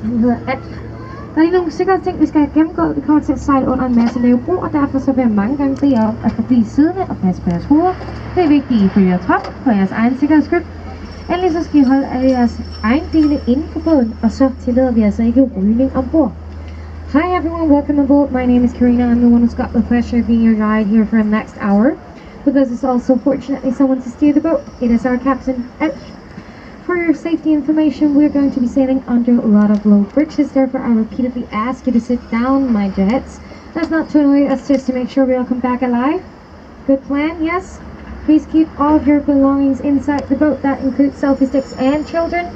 Han hedder Alf. Der er lige nogle sikre ting, vi skal have gennemgået. Vi kommer til at sejle under en masse lave bro, og derfor så vil jeg mange gange bede om at forblive siddende og passe på jeres hoveder. Det er vigtigt, I følger trop for jeres egen sikkerheds skyld. Endelig så skal I holde alle jeres egen dele inden for båden, og så tillader vi altså ikke rygning ombord. Hi everyone, welcome aboard. My name is Karina. I'm the one who's got the pleasure of being your guide here for the next hour. With us is also fortunately someone to steer the boat. It is our captain, Alf. For your safety information, we're going to be sailing under a lot of low bridges, therefore I repeatedly ask you to sit down, mind your heads. That's not to annoy us, just to make sure we all come back alive. Good plan, yes? Please keep all of your belongings inside the boat. That includes selfie sticks and children.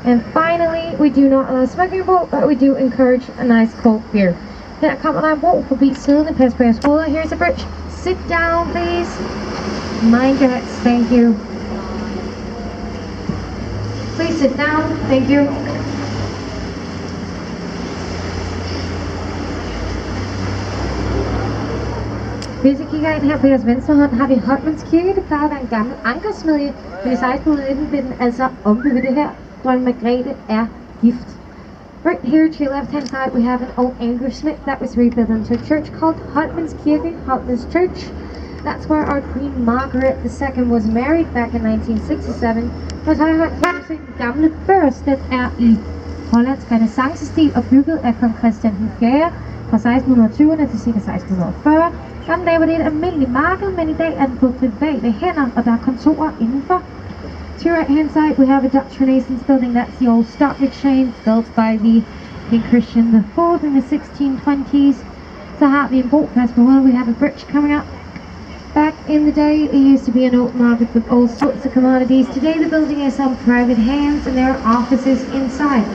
And finally, we do not allow smoking aboard, but we do encourage a nice cold beer. Her kommer der en bro forbi siden, pas på jeres hoveder. Here's a bridge. Sit down, please. Mind your heads, thank you. Please sit down, thank you. Hvis I kigger ind her på jeres venstre hånd, har vi Holmens Kirke. Det plejer at være en gammel ankersmedje. Men i 1619 blev den altså ombygget det her. Dronning Margrethe er gift. Right here to your left hand side we have an old ankersmith that was rebuilt into a church called Holmens Kirke, Holmens Church. That's where our Queen Margaret II was married back in 1967. Og så har jeg hørt se den gamle børs, den er i hollandsk renaissancestil og bygget af kong Christian den 4. fra 1620'erne til ca. 1640. Gamle dage var det et almindeligt marked, men i dag er den på private hænder, og der er kontorer indenfor. To your right hand side we have a Dutch Renaissance building. That's the old stock exchange built by the King Christian IV in the 1620s. Så har vi en bro, pas på hovedet. We have a bridge coming up. Back in the day, it used to be an old market with all sorts of commodities. Today the building is on private hands and there are offices inside.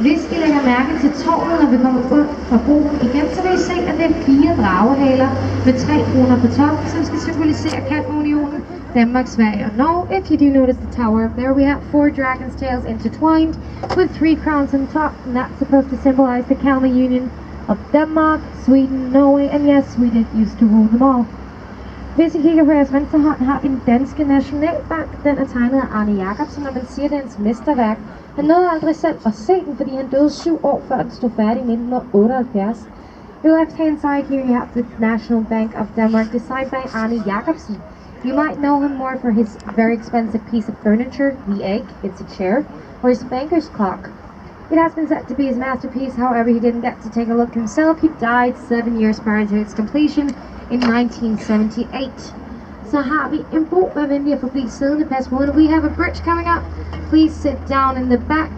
Hvis I lægger mærke til tårnet, når vi kommer ud fra broen igen, så vil I se, at det er 4 dragehaler med 3 kroner på toppen, som skal symbolisere Kalmarunionen, Danmark, Sverige og Norge. If you do notice the tower up there, we have 4 dragon's tails intertwined with 3 crowns on top, and that's supposed to symbolize the Kalmar Union of Denmark, Sweden, Norway, and yes, Sweden used to rule them all. Hvis I kigger på jeres venstre hånd, har vi den danske Nationalbank. Den er tegnet af Arne Jacobsen, og man siger, det er hans mesterværk. Han nåede aldrig selv at se den, fordi han døde 7 år før den stod færdig i 1978. The left hand side here you have the National Bank of Denmark, designed by Arne Jacobsen. You might know him more for his very expensive piece of furniture, the egg, it's a chair, or his banker's clock. It has been said to be his masterpiece, however he didn't get to take a look himself. He died 7 years prior to its completion in 1978. Så har vi en bro, vær venlig at forblive siddende, pas på hovedet. We have a bridge coming up. Please sit down in the back.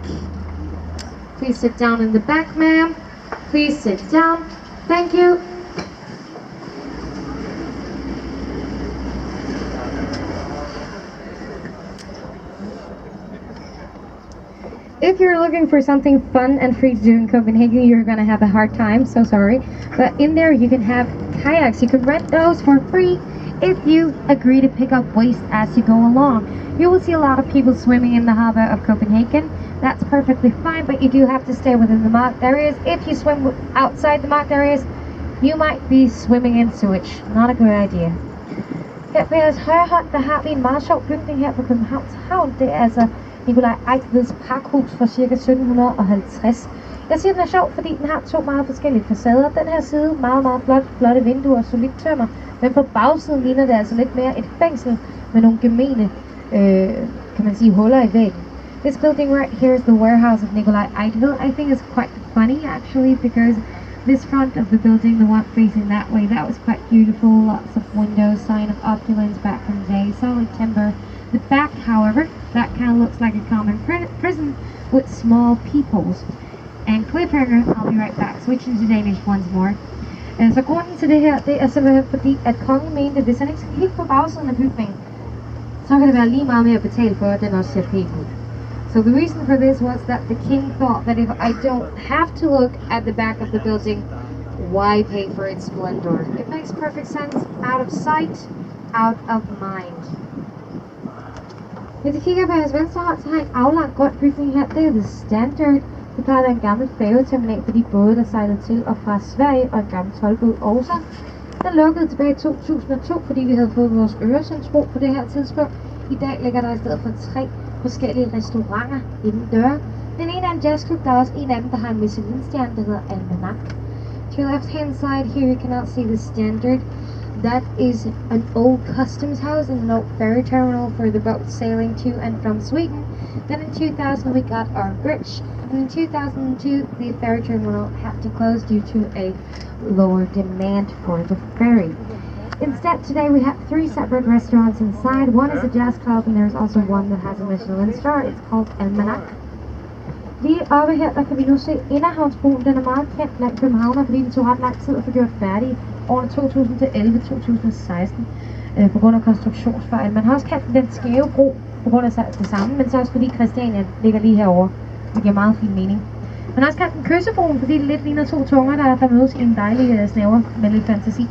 Please sit down in the back, ma'am. Please sit down. Thank you. If you're looking for something fun and free to do in Copenhagen, you're gonna have a hard time, so sorry. But in there you can have kayaks. You can rent those for free if you agree to pick up waste as you go along. You will see a lot of people swimming in the harbor of Copenhagen. That's perfectly fine, but you do have to stay within the marked areas. If you swim outside the marked areas, you might be swimming in sewage. Not a good idea. Her på jeres højre hånd, der har vi en meget sjov bygning her på Københavns Havn. Det er altså Nikolaj Eigtveds pakhus fra ca. 1750. Jeg siger, den er sjov, fordi den har 2 meget forskellige facader. Den her side, meget, meget flotte vinduer og solidt tømmer. Men på bagsiden ligner det altså lidt mere et fængsel med nogle gemene, kan man sige, huller i væggen. This building right here is the warehouse of Nikolaj Eigtved. I think it's quite funny actually, because this front of the building, the one facing that way, that was quite beautiful. Lots of windows, sign of opulence back in the day, solid timber. The back, however, that kind of looks like a common prison with small peepholes. And cliffhanger, I'll be right back, switching to Danish once more. Så grunden til det her, det er simpelthen fordi, at kongen mente, at hvis han ikke skal kigge på bagsiden af bygningen, så kan det være lige meget mere at betale for, at den også ser pæn ud. So the reason for this was that the king thought that if I don't have to look at the back of the building, why pay for its splendor? It makes perfect sense. Out of sight, out of mind. Hvis I kigger på jeres venstre hånd, så har en aflang grøn bygning her. Det er The Standard. Det plejer at være en gammel færgeterminal for de både, der sejlede til og fra Sverige, og en gammel toldbåd også. Den lukkede tilbage i 2002, fordi vi havde fået vores Øresundsbro på det her tidspunkt. I dag ligger der i stedet for 3 forskellige restauranter inden døre. Den ene er en jazzklub, der er også en af dem, der har en Michelin-stjerne, der hedder Almanac. To your left hand side here you can now see the Standard. That is an old customs house and an old ferry terminal for the boats sailing to and from Sweden. Then in 2000 we got our bridge, and in 2002 the ferry terminal had to close due to a lower demand for the ferry. Instead today we have 3 separate restaurants inside. One is a jazz club and there's also one that has a Michelin star. It's called Almanac. Lige oppe her, der kan vi nu se Inderhavnsbroen. Den er meget kendt blandt københavnere, fordi det tog ret lang tid at få gjort færdig årene 2011-2016 på grund af konstruktionsfejl. Man har også kaldt den skæve bro på grund af det samme, men så også fordi Christiania ligger lige herovre. Det giver meget fin mening. Man har også kaldt den kyssebroen, fordi det lidt ligner 2 tunger, der mødes i en dejlig snæver med lidt fantasi.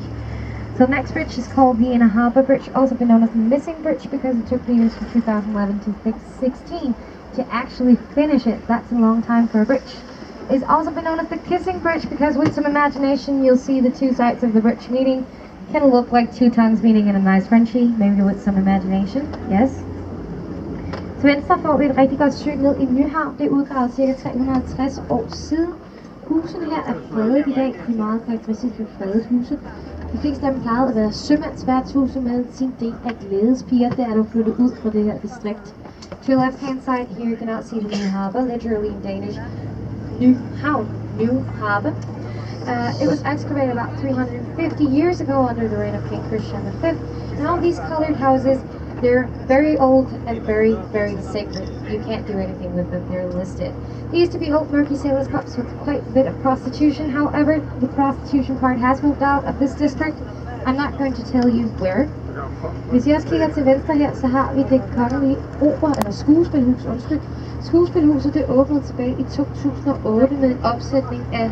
So the next bridge is called the Inner Harbor Bridge, also been known as the Missing Bridge because it took the years from 2011 to 2016 to actually finish it. That's a long time for a bridge. It's also been known as the Kissing Bridge because with some imagination you'll see the 2 sides of the bridge meeting. Can look like 2 tongues meeting in a nice Frenchie, maybe with some imagination, yes. Til venstre får vi et rigtig godt syn ned i Nyhavn. Det er udgravet ca. 350 år siden. Husene her er fredet i dag. Det er meget karakteristisk for fredet huse. De fleste af dem plejede at være sømandsværtshuse med sin del af glædespiger. Der er du flyttet ud fra det her distrikt. To your left hand side here you can now see the New Harbor, literally in Danish, Nyhavn, New Harbor. It was excavated about 350 years ago under the reign of King Christian V. And all these colored houses, they're very old and very, very sacred. You can't do anything with them, they're listed. They used to be old murky sailors' pubs with quite a bit of prostitution. However, the prostitution part has moved out of this district. I'm not going to tell you where. Hvis I også kigger til venstre her, så har vi det kongelige opera, eller skuespilhus, Skuespilhuset det åbnede tilbage i 2008 med en opsætning af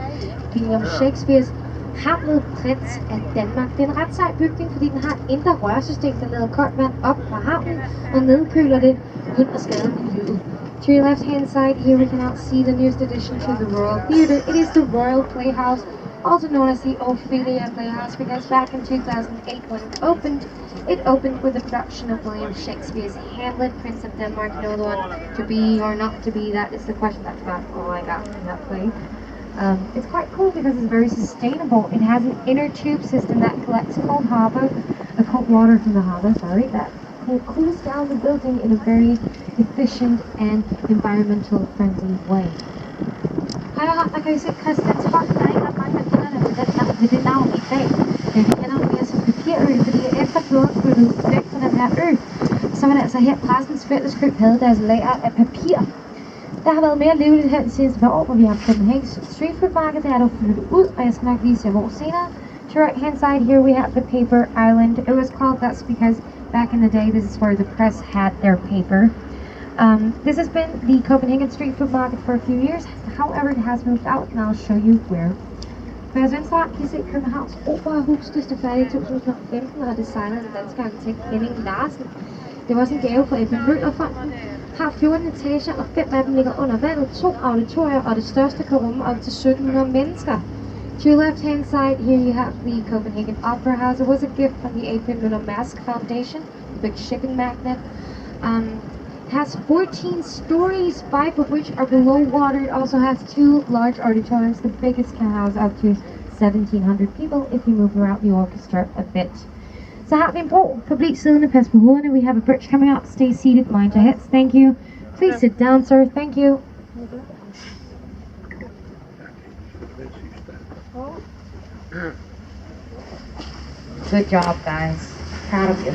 William Shakespeares Hamlet, Prins af Danmark. Det er en ret sej bygning, fordi den har et indre rørsystem, der lader koldt vand op fra havnen og nedkøler det uden at skade miljøet. To your left hand side here we can now see the newest addition to the Royal Theatre. It is the Royal Playhouse, also known as the Ophelia Playhouse, because back in 2008 when it opened with a production of William Shakespeare's Hamlet, Prince of Denmark. You know, the one to be or not to be, that is the question. That's about all I got from that play. It's quite cool because it's very sustainable. It has an inner tube system that collects cold water from the harbor, that cools down the building in a very efficient and environmental friendly way. Højre hånd, der kan vi se Christiansborg. Der er ikke ret mange, der kender det ved det navn i dag. Vi kender det mere som papirø, fordi efter floden flyttede væk fra den her ø, så var det altså her Pressens Fælleskøb havde deres lager af papir. Der har været mere livligt her de seneste par år, hvor vi har haft Copenhagen Street Food Market. Der er dog flyttet ud, og jeg skal nok vise jer hvor senere. To right hand side here we have the paper island. It was called that because back in the day this is where the press had their paper. This has been the Copenhagen Street Food Market for a few years. However, it has moved out, and I'll show you where. For jeres venstre kan I se Københavns Operahus. Det stod færdigt i 2015 og designet den danske arkitekt Henning Larsen. Det var også en gave fra Ebbe Møllerfonden. Har 14 etager, og 5 af dem ligger under vandet. 2 auditorier, og det største kan rumme op til 1700 mennesker. To your left hand side here you have the Copenhagen Opera House. It was a gift from the A.P. Møller Mærsk Foundation, the big shipping magnate. It has 14 stories, 5 of which are below water. It also has 2 large auditoriums. The biggest can house up to 1,700 people if you move around the orchestra a bit. Så har vi en bro. Forbliv siddende, pas på hovederne. We have a bridge coming up. Stay seated, mind your heads. Thank you. Please sit down, sir. Thank you. Good job, guys. Proud of you.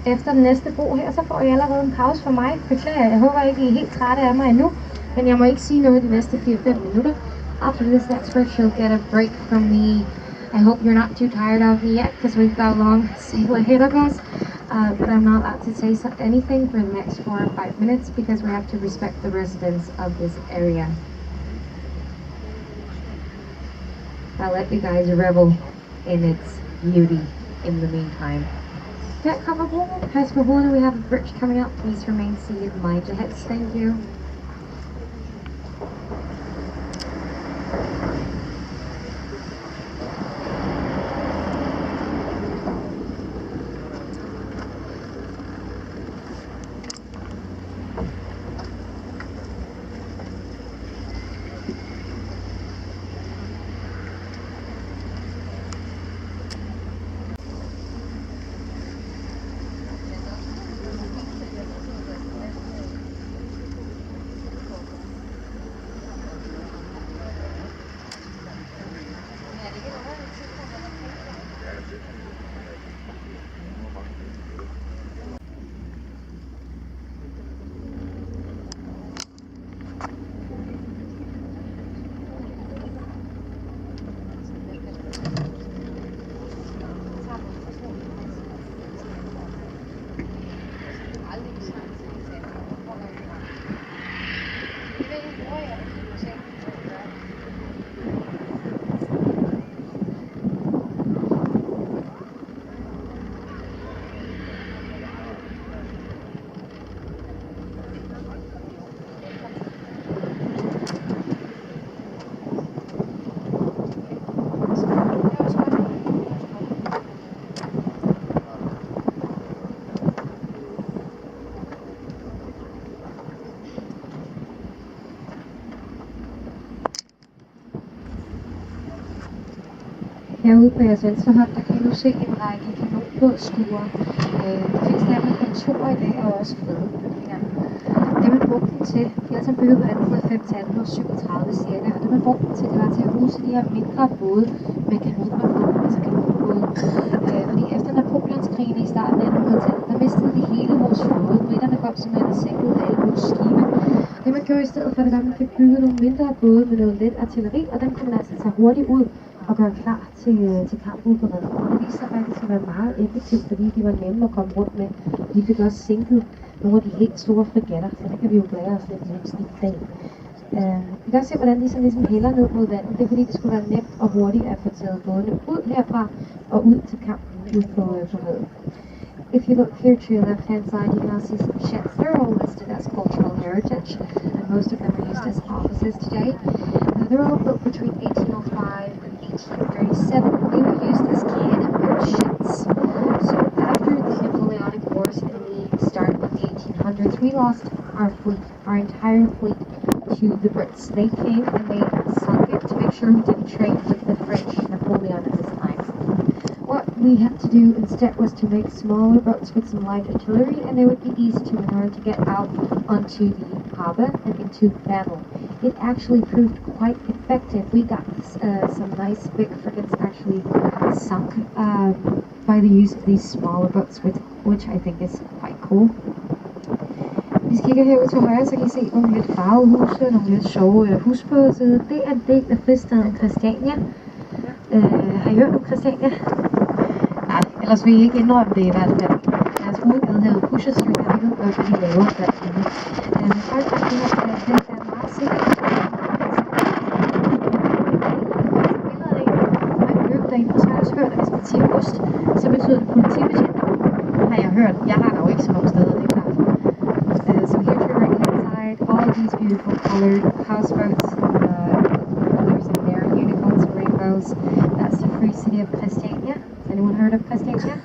Efter den næste bro her, så får I allerede en pause for mig. Beklager, jeg håber ikke, I er helt trætte af mig endnu, men jeg må ikke sige noget de næste 4-5 minutter. After this next bridge, you'll get a break from me. I hope you're not too tired of me yet, because we've got a long sail ahead of us. But I'm not allowed to say anything for the next 4 or 5 minutes, because we have to respect the residents of this area. I'll let you guys revel in its beauty in the meantime. Her kommer broen. Pas på hovederne. We have a bridge coming up. Please remain seated. Mind your heads. Thank you. Herude på jeres venstre hånd, der kan I nu se en række kanonbådsskure. De fleste af dem er kontorer i dag og også fredbygningerne. Det man brugte dem til, de er som bygget på 1805 til 1837 cirka, og det man brugte dem til, det var til at huse de her mindre både med kanoner på, altså kanonbåde. Fordi efter Napoleonskrigen i starten af 1800-tallet, der mistede de hele vores flåde. Briterne kom simpelthen og sænkede alle vores skibe. Det man gjorde i stedet for det var, at man fik bygget nogle mindre både med noget let artilleri, og dem kunne man altså tage hurtigt ud og gøre klar til kamp ude på vandet. Og det viste sig faktisk at være meget effektivt, fordi de var nemme at komme rundt med. De fik også sænket nogle af de helt store fregatter, så det kan vi jo glæde os lidt nemt i dag. Vi kan også se, hvordan de sådan ligesom hælder ned mod vandet. Det er fordi, det skulle være nemt og hurtigt at få taget bådene ud herfra og ud til kampen ude på havet. If you look here to your left hand side, you can now see some ships. They're all listed as cultural heritage, and most of them are used as offices today. They're all built between 1805 and 1837. They were used as cannon ships. So after the Napoleonic Wars in the start of the 1800s, we lost our fleet, our entire fleet, to the Brits. They came and they sunk it to make sure we didn't trade with the French Napoleon at this time. What we had to do instead was to make smaller boats with some light artillery, and they would be easy to maneuver to get out onto the harbor and into battle. It actually proved quite effective. We got some nice big frigates actually sunk by the use of these smaller boats, which I think is quite cool. Hvis I kigger herud til højre, så kan I se nogle lidt farvede huse, nogle lidt sjove husbåde. Det er en del af fristaden Christiania. Har I hørt om Christiania? Nej, ellers vil I ikke indrømme det i hvert fald. Deres hovedgade hedder Pusher Street, og jeg ved godt, hvad de laver derinde. Folk har det her, den er meget sikkert. Og så har jeg også hørt, at hvis man siger ost, så betyder det politibetjent. Har jeg hørt. Jeg har dog ikke så mange steder, det er klart. So here to your right hand side, all of these beautiful colored houseboats, colors in there, unicorns and rainbows. That's the free city of Christiania. Has anyone heard of Christiania?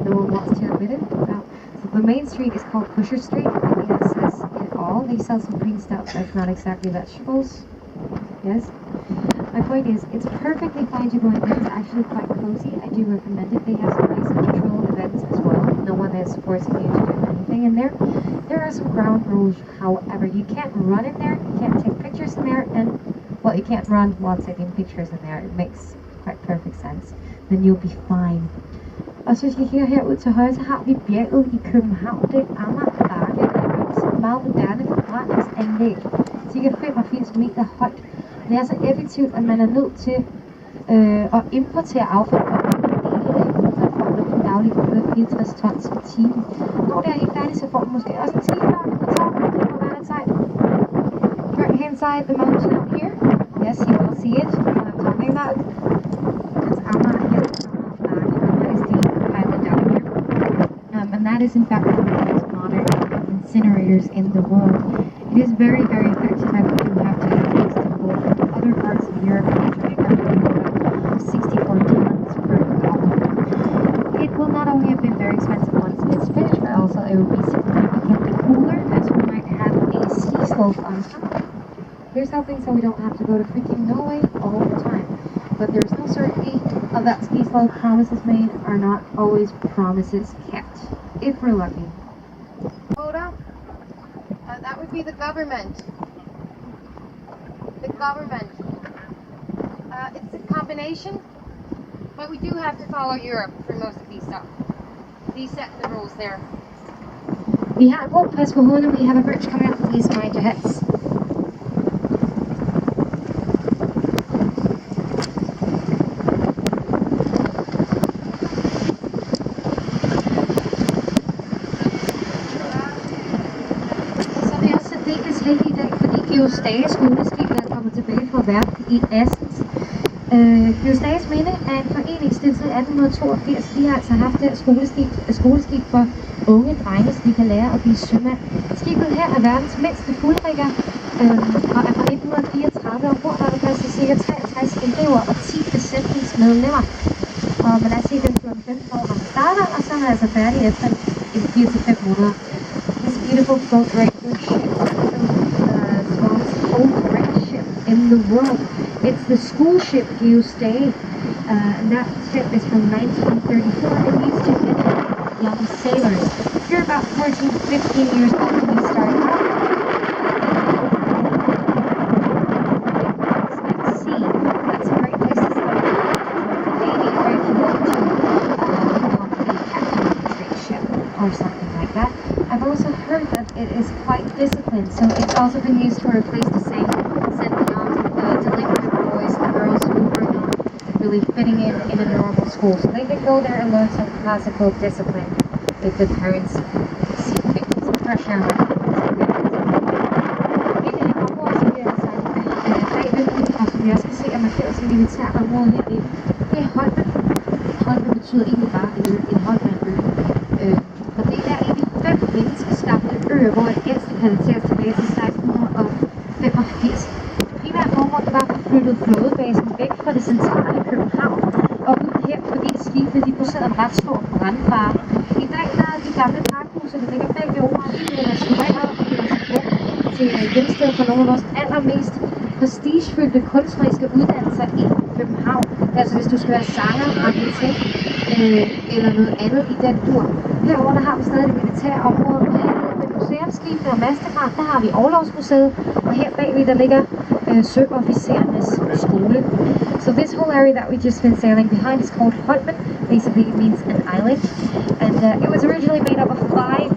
No one wants to admit it? No. So the main street is called Pusher Street. I think that says it all. They sell some green stuff that's not exactly vegetables. Yes. My point is, it's perfectly fine to go in there. It's actually quite cozy. I do recommend it. They have some nice cultural events as well. No one is forcing you to do anything in there. There are some ground rules, however. You can't run in there. You can't take pictures in there. And, well, you can't run while taking pictures in there. It makes quite perfect sense. Then you'll be fine. Og så hvis vi kigger herud til højre, så har vi bjerget i København. Det er Amager Bakke. Det er et meget moderne forbrændingsanlæg. Cirka 85 meter højt. Det er så effektivt, at man er nødt til at importere affald fra en daglig 164 tons i timen. Når det er helt færdigt, så får man måske også en timer på toppen. Det må være lidt sejt. Right hand side, the mountain up here. Yes, you will see it. What I'm talking about. That's Amager Hill, Amager Flag. That is the island down here. And that is in fact one of the most modern incinerators in the world. It is very, very effective. I do have to use the other part both on top. Here's hoping so we don't have to go to freaking Norway all the time. But there's no certainty of that ski slope. Promises made are not always promises kept, if we're lucky. Hold up. That would be the government. The government. It's a combination, but we do have to follow Europe for most of these stuff. These set the rules there. We have one press for one, and we have a bridge coming up. Please mind your heads. Geostage skoleskib, der kommer tilbage fra verden i Assens. Geostages minde er en forening stiftet i 1882. De har altså haft det skoleskib for unge drenge, så de kan lære at blive sømand. Skibet her er verdens mindste fuldrigger og er fra 1934. Ombord har der plads til ca. 63 elever og 10 besætningsmedlemmer. Og man er cirka 14-15 år, man starter, og så er man altså færdig efter 4-5 måneder. This beautiful boat right here. In the world. It's the school ship Geostay, and that ship is from 1934 and used to fit young sailors. If you're about 14 to 15 years old when you start out, at sea. That's a great place to start. Maybe or if you want to become a captain of a trade ship or something like that. I've also heard that it is quite disciplined, so it's also been used for a place to send delinquent boys and girls who are not really fitting in a normal school. So they can go there and learn some classical discipline if the parents see fit. Some fresh air. Som jeg skal se er markeret som militært område herinde. Det er Holmen. Holmen betyder egentlig bare en Holmenø. Og det er egentlig 5 menneskeskabte øer, hvor et ældste kan dateres tilbage til 1685. Primært formål var at flytte flådebasen væk fra det centrale København og ud her, fordi skibene de posede en ret stor brandfare. I dag der er de gamle pakhuse, der ligger begge over i restaureret til hjemsted for nogle af vores allermest prestigefyldte kunstneriske uddannelser i København. Altså hvis du skal være sanger, arkitekt eller noget andet i den dur. Herover der har vi stadig det militære område. Med museumsskibene og Mastercard, der har vi Orlogsmuseet, og her bagved der ligger søofficerernes skole. So this whole area that we just been sailing behind is called Holmen. Basically it means an island, and it was originally made up of 5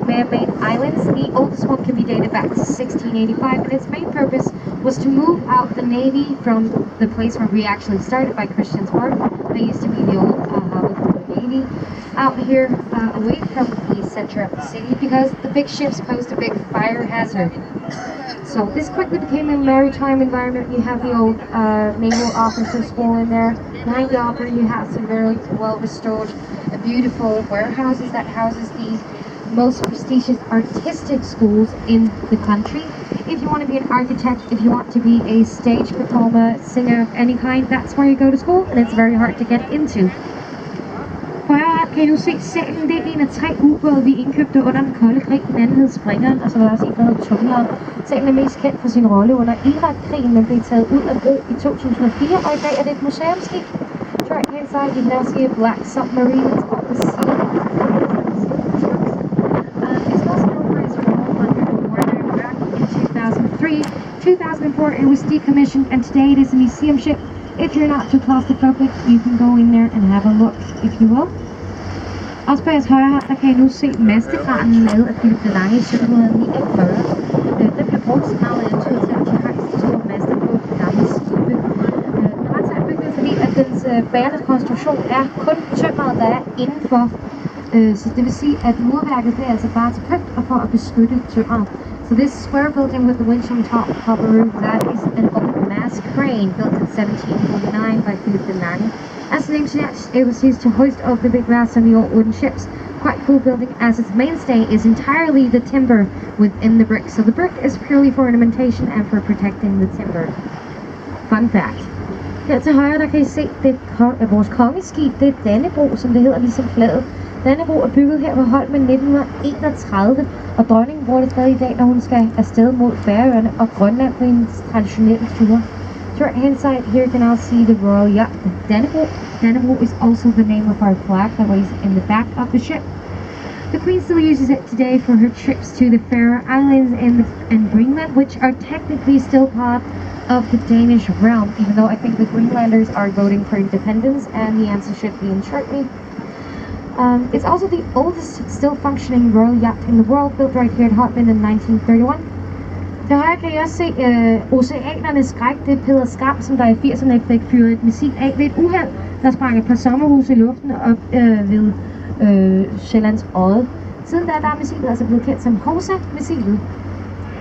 man-made islands. The oldest one can be dated back to 1685, and its main purpose was to move out the navy from the place where we actually started by Christiansborg. They used to be the old Navy out here away from the center of the city because the big ships posed a big fire hazard. So this quickly became a maritime environment. You have the old naval officers' school in there. Behind the opera you have some very well restored, beautiful warehouses that houses the most prestigious artistic schools in the country. If you want to be an architect, if you want to be a stage performer, singer of any kind, that's where you go to school, and it's very hard to get into. På højre kan I nu se salen. Det er en af 3 ubåde, vi indkøbte under den kolde krig. Den anden hed Springeren, og så var der også en, der hed Tungeren. Salen er mest kendt for sin rolle under Irak-krigen, men blev taget ud af brug i 2004, og i dag er det et museumsskib. Right hand side, you can now see a black submarine. It's called the Sea. It's also known for its role under the war in Iraq in 2003. 2004, it was decommissioned, and today it is a museum ship. If you're not too claustrophobic, you can go in there and have a look, if you will. Også på jeres højre hånd, der kan I nu se mastekranen lavet af Philip de Lange i 1749. Den blev brugt som navnet antyder til, at de har en stor master på gamle skibe. Den er ret sejt bygget, fordi at dens bærende konstruktion er kun tømmeret, der er indenfor. Så det vil sige, at murværket det er altså bare til pynt og for at beskytte tømmeret. So this square building with the winch on top roof, that is an old mast crane built in 1749 by Philip de Lange. As the name suggests, it was used to hoist up the big masts on the old wooden ships. Quite cool building, as its mainstay is entirely the timber within the brick. So the brick is purely for ornamentation and for protecting the timber. Fun fact. Her til højre, der kan I se, det er vores kongeskib, det er Dannebro, som det hedder, ligesom flaget. Dannebro er bygget her på Holmen 1931, og dronningen bruger det stadig i dag, når hun skal afsted mod Færøerne og Grønland på hendes traditionelle ture. To our hand side here you can now see the royal yacht Dannebro. Dannebro is also the name of our flag that was in the back of the ship. The Queen still uses it today for her trips to the Faroe Islands and Greenland, which are technically still part of the Danish realm, even though I think the Greenlanders are voting for independence, and the answer should be in shortly. It's also the oldest still functioning royal yacht in the world, built right here at Holmen in 1931. Til højre kan I også se oceanernes skræk. Det er Peder Skram, som der i 80'erne fik fyret et missil af ved et uheld, der sprang et par sommerhuse i luften op ved Sjællands Odde. Siden da er missilet altså blevet kendt som Hosa-missilet.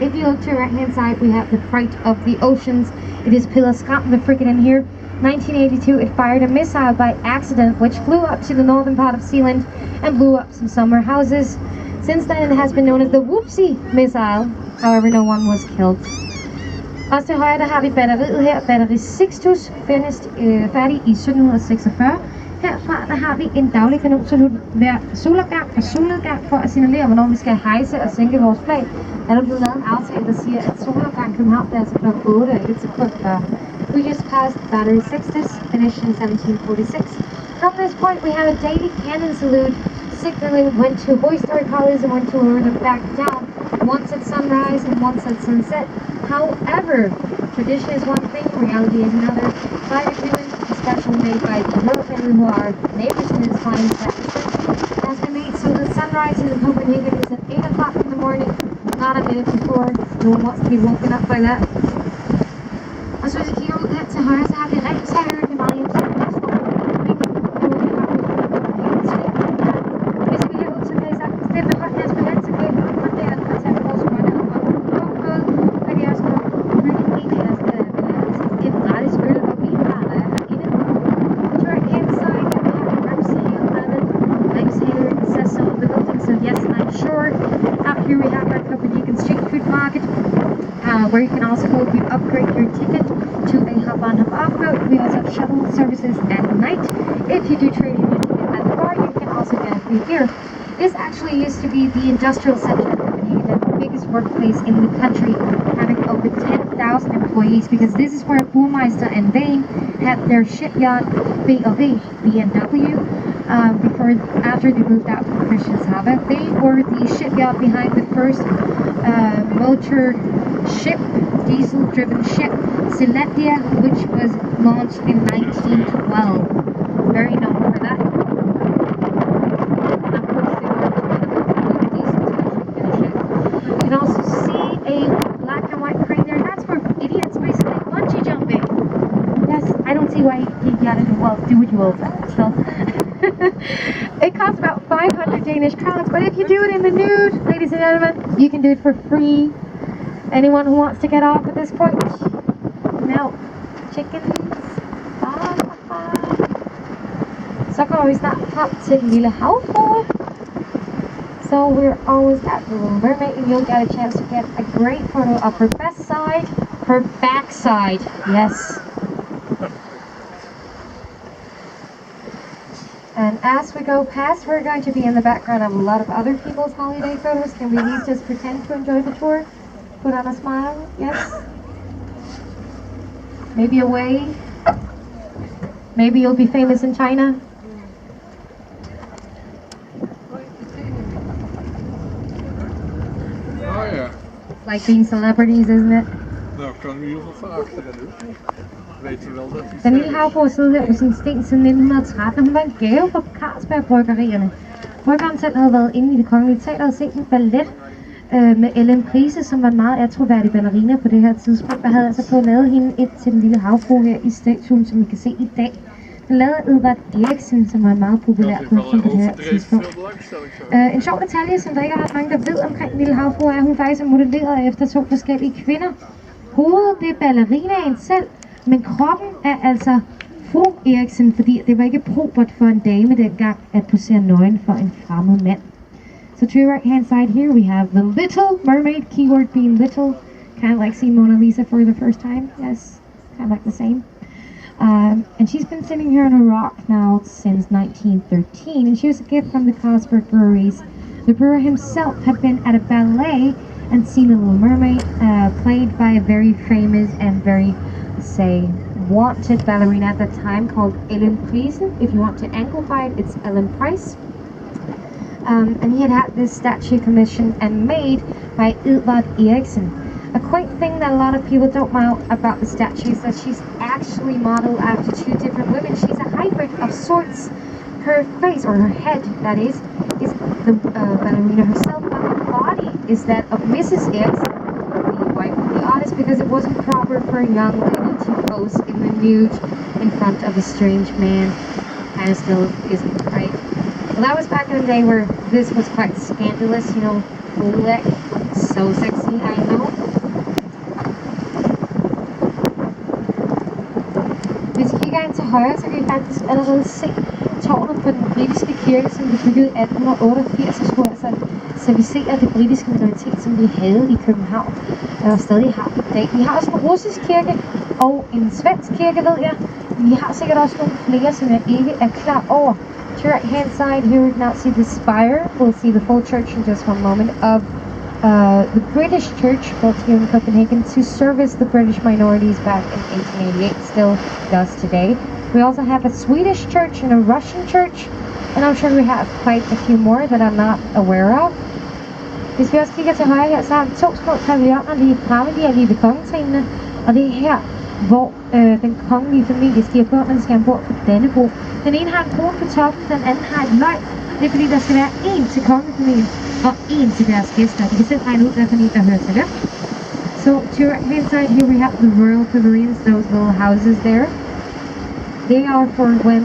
If you look to your right hand side, we have the Fright of the Oceans. It is Peder Skram, the frigate in here. 1982, it fired a missile by accident which flew up to the northern part of Zealand and blew up some summer houses. Since then, it has been known as the Whoopsie missile. However, no one was killed. Også til højre, der har vi batteriet her. Batteri Sixtus, færdig i 1746. Herfra der har vi en daglig kanonsalut hver solopgang og solnedgang for at signalere, hvornår vi skal hejse og sænke vores flag. Der er blevet lavet en aftale, der siger, at solopgang i København er altså kl. 8 og ikke et sekund før. We just passed Battery Sixtus, finished in 1746. From this point, we have a daily cannon salute, signaling when to hoist our colors and when to lower them back down, once at sunrise and once at sunset. However, tradition is one thing, reality is another. By reviewing a special made by the royal family who are neighbors to this fine establishment has been made so that sunrise in Copenhagen is at 8 o'clock in the morning, not a minute before. No one wants to be woken up by that. Og så hvis I kigger ud her til højre, så har vi Remshaven, det er meget hjælpsomt. Hvis vi herud, så kan I sagtens stemme godt jeres billet, så kan I komme fra der, og tage på vores grønne og gågåde. Der kan I også komme bygge en af jeres billetter til et gratis øl og vinbar, der er herinde. To our hand side, we have Remshaven says so of the building, so yes, I'm sure. Out here we have our Copenhagen Street Food Market. Where you can also go if you upgrade your ticket to a hop-on, hop-off route. We also have shuttle services at night. If you do trade in your ticket at the bar, you can also get a free beer. This actually used to be the industrial center of Copenhagen, the biggest workplace in the country, having over 10,000 employees, because this is where Burmeister and Vane had their shipyard BMW. After they moved out from Christianshavn, they were the shipyard behind the first motor ship, diesel-driven ship, Zealandia, which was launched in 1912. Very known for that. And of course, they were the diesel-driven ship. You can also see a black and white crane there. That's for idiots, basically bungee jumping. Yes, I don't see why you gotta do, well, do what you will. So. It costs about 500 Danish crowns, but if you do it in the nude, ladies and gentlemen, you can do it for free. Anyone who wants to get off at this point? No. Chickens. Så kommer vi snart frem til den lille havfrue. So we're almost at the Little Mermaid, and you'll get a chance to get a great photo of her best side, her back side. Yes. And as we go past, we're going to be in the background of a lot of other people's holiday photos. Can we at least just pretend to enjoy the tour? Put on a smile, yes? Maybe a wave? Maybe you'll be famous in China? Oh yeah. It's like being celebrities, isn't it? Den lille havfrue sidder her på sin sten siden 1913. Hun var en gave fra Carlsberg-bryggerierne. Bryggeren selv havde været inde i Det Kongelige Teater og set en ballet med Ellen Prise, som var en meget attråværdig ballerina på det her tidspunkt. Der havde altså fået lavet hende ind til den lille havfrue her i statuen, som vi kan se i dag. Den lavede Edvard Eriksen, som var en meget populær kunstner på det her tidspunkt. En sjov detalje, som der ikke er ret mange, der ved omkring den lille havfrue, er, at hun faktisk er modelleret efter 2 forskellige kvinder. Hovedet, det er ballerinaen selv, men kroppen er altså fru Eriksen, fordi det var ikke probert for en dame dengang at posere nøgen for en fremmed mand. So to your right hand side here we have the Little Mermaid, keyword being little, kind of like seeing Mona Lisa for the first time, yes, kind of like the same. And she's been sitting here on a rock now since 1913, and she was a gift from the Carlsberg breweries. The brewer himself had been at a ballet and seen The Little Mermaid, played by a very famous and very, say, wanted ballerina at the time called Ellen Priesen. If you want to amplify it, it's Ellen Price. And he had this statue commissioned and made by Edvard Eriksen. A quaint thing that a lot of people don't know about the statue is that she's actually modeled after two different women. She's a hybrid of sorts. Her face, or her head, that is the ballerina herself, but her body is that of Mrs. Eriksen, the wife of the artist, because it wasn't proper for a young lady to pose in the nude in front of a strange man, and still isn't, right? Well, that was back in the day where this was quite scandalous, you know, full leg, so sexy, I know. Hvis I kigger ind til højre, så kan I faktisk allerede se tårnet på den britiske kirke, som blev bygget i 1888, og skulle altså servicere det britiske minoritet, som vi havde i København, og stadig har i dag. Vi har også en russisk kirke og en svensk kirke, ved jeg. Vi har sikkert også nogle flere, som jeg ikke er klar over. To your right hand side, here we can now see the spire. We'll see the full church in just one moment of the British church built here in Copenhagen to service the British minorities back in 1888, still does today. We also have a Swedish church and a Russian church, and I'm sure we have quite a few more that I'm not aware of. Hvis vi også kigger til højre her, så har vi to små pavilloner lige fremme, de er lige ved kongetrinene, og det er her, hvor den kongelige familie stiger på, når de skal ombord på Dannebro. Den ene har en krone på toppen, den anden har et løg. Det er fordi, der skal være én til kongefamilien og én til deres gæster. De kan selv regne ud, hvad for en, der hører til dem. So, to your hand side here we have the royal pavilions, those little houses there. They are for when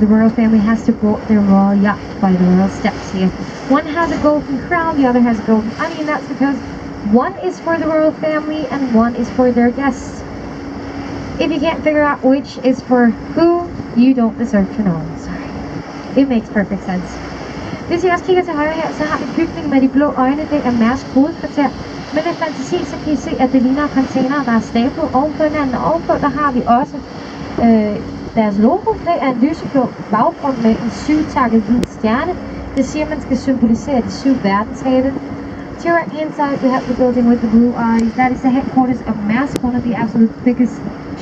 the royal family has to board their royal yacht by the royal steps here. One has a golden crown, the other has a golden onion. That's because one is for the royal family and one is for their guests. If you can't figure out which is for who, you don't deserve to know. Sorry. It makes perfect sense. Hvis I også kigger til højre her, så har vi bygningen med de blå øjne. Det er Mærsk hovedkvarter. Med den fantasi, så kan I se, at det ligner containere, der er stablet ovenpå hinanden. Og ovenpå, der har vi også deres logo. Det er en lyseblå baggrund med en syvtakket hvid stjerne. Det siger, at man skal symbolisere de 7 verdenshave. To your right hand side, we have the building with the blue eyes. That is the headquarters of Maersk, one of the absolute biggest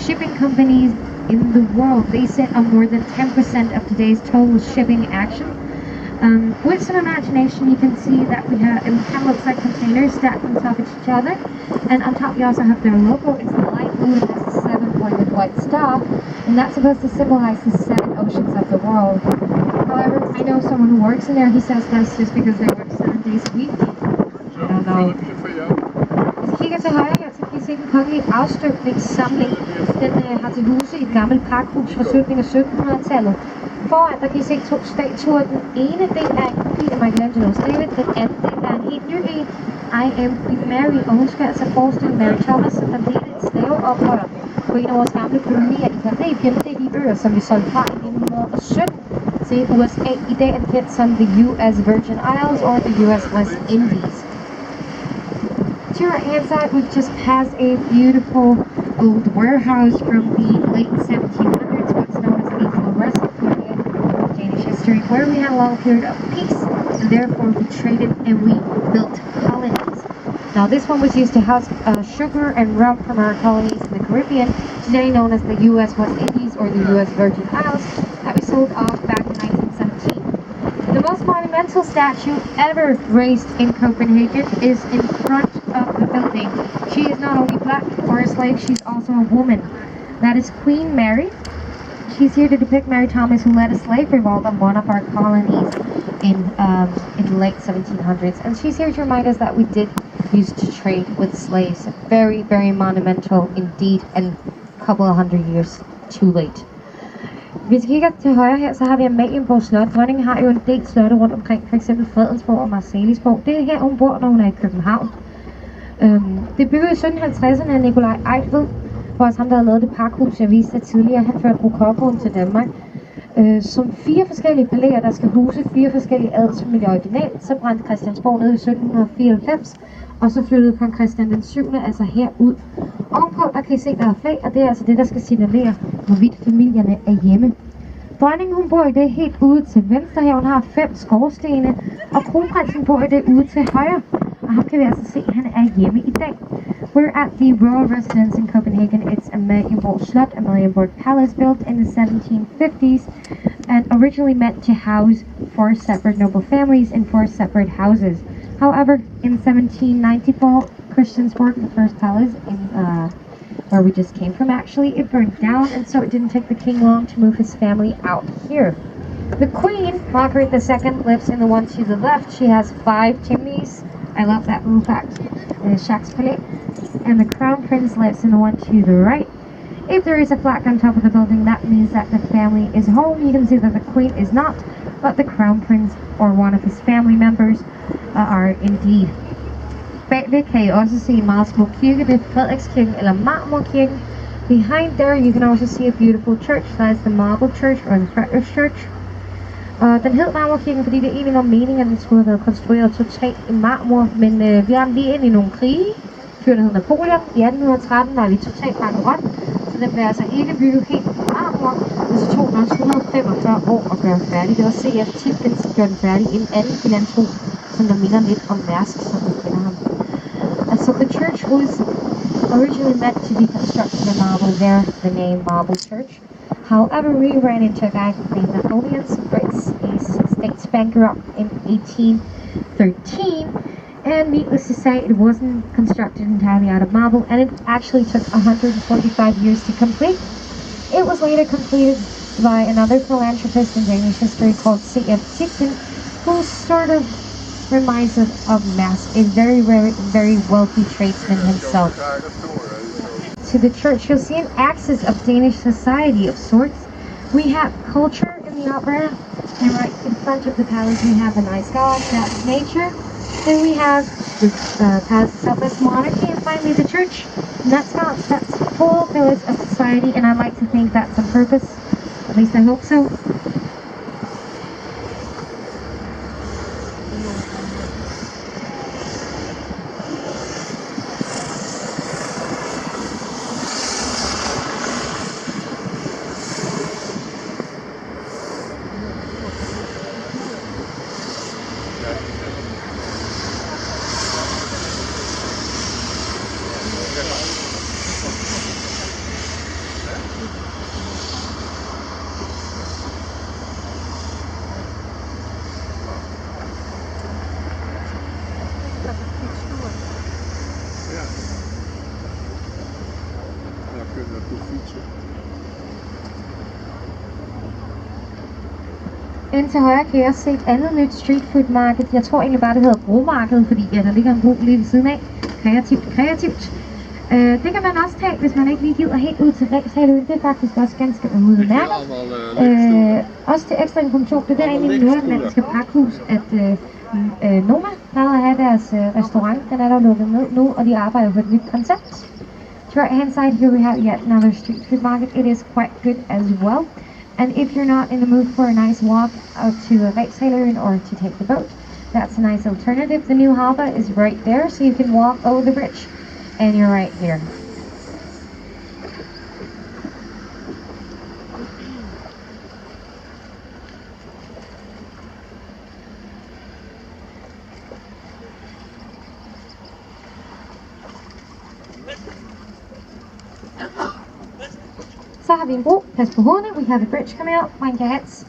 shipping companies in the world. They sit on more than 10% of today's total shipping action. With some imagination, you can see that we have, it kind of looks like containers stacked on top of each other. And on top, you also have their logo. It's the light blue and has the 7-pointed white star. And that's supposed to symbolize the 7 oceans of the world. However, I know someone who works in there. He says that's just because they work 7 days a week. I don't know. Hvis I kigger til højre her, så kan I se den kongelige afstøbningssamling. Den har til huse i et gammelt pakhus fra slutningen af 1700-tallet. Foran der kan I se 2 statuer. Den ene del er en kopi af Michelangelo's David, den anden del er en helt ny en. I am Queen Mary, og hun skal altså forestille Mary Thomas, der ledte et slaveoprør på en af vores gamle kolonier i Karibien. Det er de øer, som vi solgte fra i 1917 til USA. I dag er det kendt som the US Virgin Isles or the US West Indies. To your hand side, we've just passed a beautiful old warehouse from the late 1700s, what's known as the fluorescent period of Danish history, where we had a long period of peace, and therefore we traded and we built colonies. Now this one was used to house sugar and rum from our colonies in the Caribbean, today known as the US West Indies or the US Virgin Isles, that we sold off back in 1917. The most monumental statue ever raised in Copenhagen is in front of the building. She is not only black or a slave, she's also a woman. That is Queen Mary. She's here to depict Mary Thomas, who led a slave revolt on one of our colonies in the late 1700s. And she's here to remind us that we did used to trade with slaves. Very, very monumental indeed, and a couple of hundred years too late. Hvis vi kigger til højre her, så har vi Amalienborg Slot. Dronningen har jo en del slotte rundt omkring, f.eks. Fredensborg og Marselisborg. Det er her, hun bor, når hun er i København. Det er bygget i 1750'erne af Nikolaj Eigtved, hvor også ham, der havde lavet det pakhus, jeg viste tidligere. Han førte rokokoen til Danmark. Som 4 forskellige palæer, der skal huse 4 forskellige adelsfamilier originalt, så brændte Christiansborg ned i 1794, og så flyttede kong Christian den 7. altså herud. Ovenpå, der kan I se, der er flag, og det er altså det, der skal signalere hvorvidt familierne er hjemme. Dronningen hun bor i det helt ude til venstre her. Hun har 5 skorstene, og kronprinsen bor i det ude til højre. Og ham kan vi altså se, han er hjemme i dag. We're at the royal residence in Copenhagen. It's a Marienborg slot, a Marienborg palace built in the 1750s and originally meant to house 4 separate noble families in 4 separate houses. However, in 1794, Christiansborg, the first palace in where we just came from actually, it burned down, and so it didn't take the king long to move his family out here. The queen, Margaret II, lives in the one to the left. She has 5 chimneys. I love that blue fact. And the crown prince lives in the one to the right. If there is a flag on top of the building, that means that the family is home. You can see that the queen is not, but the crown prince or one of his family members are indeed. Bagved kan I også se en meget smuk kirke. Det er Frederikskirken eller Marmorkirken. Behind there you can also see a beautiful church. That is the Marble Church or the Frederiks Church. Den hed Marmorkirken, fordi det egentlig var meningen, at den skulle have været konstrueret totalt i marmor. Men vi er lige ind i nogle krige. Fyr, der hed Napoleon. I 1813 var vi totalt bankerot. Så den blev altså ikke bygget helt i marmor. Og så tog den også 145 år at gøre færdig. Det var C.F. Tietgens, der gjorde den færdig i en anden filantrop, som der minder lidt om Mærsk, som vi kender ham. And so the church was originally meant to be constructed in marble. There, the name Marble Church. However, we ran into a guy named Napoleon, Britain's states bankrupt in 1813. And needless to say, it wasn't constructed entirely out of marble, and it actually took 145 years to complete. It was later completed by another philanthropist in Danish history called C.F. Tietgen, who sort of reminds us of Mads, a very, very, very wealthy tradesman himself. To the church, you'll see an axis of Danish society of sorts. We have culture in the opera, and right in front of the palace we have a nice garden, that's nature. Then we have the palace itself as monarchy, and finally the church. And that's full pillars of society, and I like to think that's on purpose. At least I hope so. Indtil højre kan jeg også se et andet nyt street food market. Jeg tror egentlig bare, det hedder bromarkedet, fordi der ligger en bro lige ved siden af. Kreativt. Det kan man også tage, hvis man ikke lige gider helt ud til Rækshaløen. Det er faktisk også ganske udmærket. Også til ekstra information, det er derinde i det nordatlantiske pakhus, at Noma plejede at have deres restaurant. Den er der lukket ned nu, og de arbejder på et nyt koncept. To right hand side here we have yet another street food market. It is quite good as well. And if you're not in the mood for a nice walk out to Rækshaløen or to take the boat, that's a nice alternative. The new harbor is right there, so you can walk over the bridge, and you're right here. Så har vi en bro. Pas på hovederne. We have a bridge coming out. Mind your heads.